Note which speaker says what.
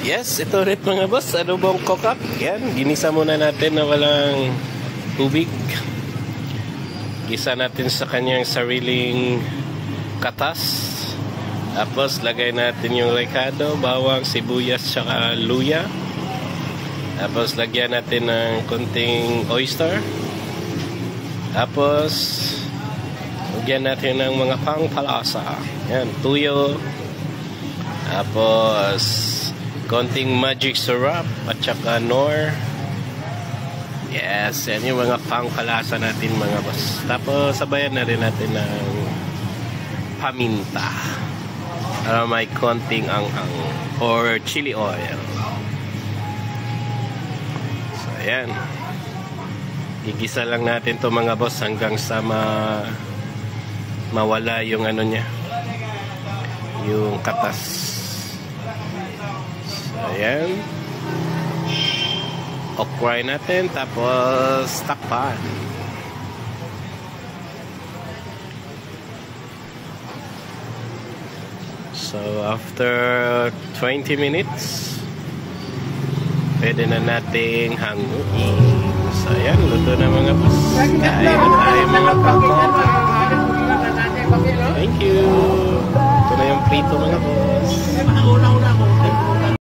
Speaker 1: Yes, ito ulit mga boss. Adobong kokak. Yan, ginisa muna natin na walang tubig. Gisa natin sa kanyang sariling katas. Tapos lagay natin yung recado, bawang, sibuyas, tsaka luya. Tapos lagyan natin ng konting oyster. Tapos lagyan natin ng mga pangpalasa. Yan, tuyo. Tapos konting magic syrup at saka nor. Yes, yan yung mga pangkalasa natin mga boss. Tapos sabayan na rin natin ng paminta para may konting ang or chili oil. So ayan, igisa lang natin to mga boss hanggang sa mawala yung ano niya, yung katas. Ayan, okray natin, tapos takpan. So after 20 minutes pwede na nating hanguin. So ayan, luto na mga boss. Kain na tayo mga kakot. Thank you. Ito na yung prito mga boss.